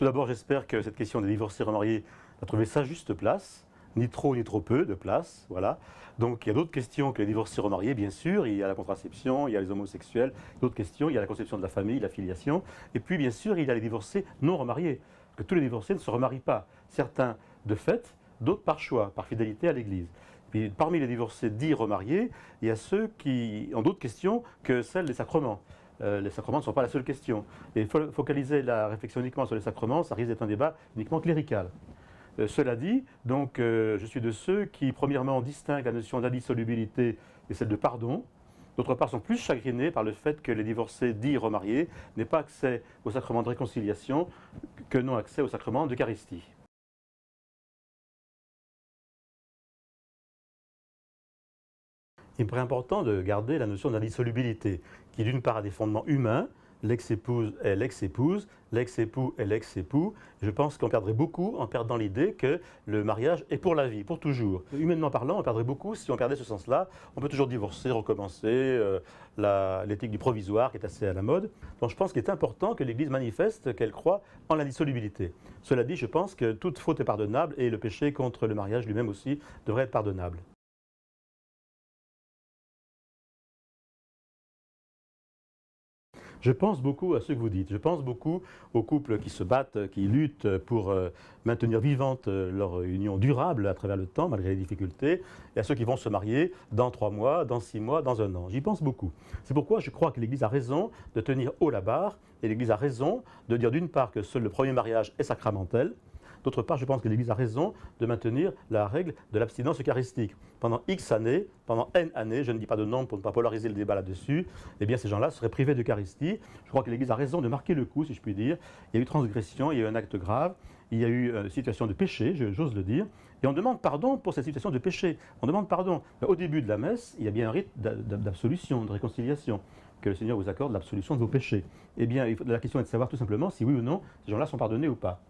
Tout d'abord, j'espère que cette question des divorcés remariés a trouvé sa juste place, ni trop ni trop peu de place, voilà. Donc il y a d'autres questions que les divorcés remariés, bien sûr, il y a la contraception, il y a les homosexuels, d'autres questions, il y a la conception de la famille, la filiation, et puis bien sûr il y a les divorcés non remariés, que tous les divorcés ne se remarient pas, certains de fait, d'autres par choix, par fidélité à l'Église. Puis parmi les divorcés dits remariés, il y a ceux qui ont d'autres questions que celles des sacrements. Les sacrements ne sont pas la seule question. Et focaliser la réflexion uniquement sur les sacrements, ça risque d'être un débat uniquement clérical. Cela dit, donc, je suis de ceux qui, premièrement, distinguent la notion d'indissolubilité et celle de pardon. D'autre part, sont plus chagrinés par le fait que les divorcés dits remariés n'aient pas accès au sacrement de réconciliation que n'ont accès au sacrement d'Eucharistie. Il me paraît important de garder la notion d'indissolubilité, qui d'une part a des fondements humains, l'ex-épouse est l'ex-épouse, l'ex-époux est l'ex-époux. Je pense qu'on perdrait beaucoup en perdant l'idée que le mariage est pour la vie, pour toujours. Humainement parlant, on perdrait beaucoup si on perdait ce sens-là. On peut toujours divorcer, recommencer, l'éthique du provisoire qui est assez à la mode. Donc je pense qu'il est important que l'Église manifeste qu'elle croit en l'indissolubilité. Cela dit, je pense que toute faute est pardonnable et le péché contre le mariage lui-même aussi devrait être pardonnable. Je pense beaucoup à ce que vous dites. Je pense beaucoup aux couples qui se battent, qui luttent pour maintenir vivante leur union durable à travers le temps, malgré les difficultés, et à ceux qui vont se marier dans 3 mois, dans 6 mois, dans 1 an. J'y pense beaucoup. C'est pourquoi je crois que l'Église a raison de tenir haut la barre, et l'Église a raison de dire d'une part que seul le premier mariage est sacramentel. D'autre part, je pense que l'Église a raison de maintenir la règle de l'abstinence eucharistique. Pendant X années, pendant N années, je ne dis pas de nombre pour ne pas polariser le débat là-dessus, eh bien ces gens-là seraient privés d'Eucharistie. Je crois que l'Église a raison de marquer le coup, si je puis dire. Il y a eu transgression, il y a eu un acte grave, il y a eu une situation de péché, j'ose le dire, et on demande pardon pour cette situation de péché. On demande pardon. Au début de la messe, il y a bien un rite d'absolution, de réconciliation, que le Seigneur vous accorde l'absolution de vos péchés. Eh bien, la question est de savoir tout simplement si oui ou non ces gens-là sont pardonnés ou pas.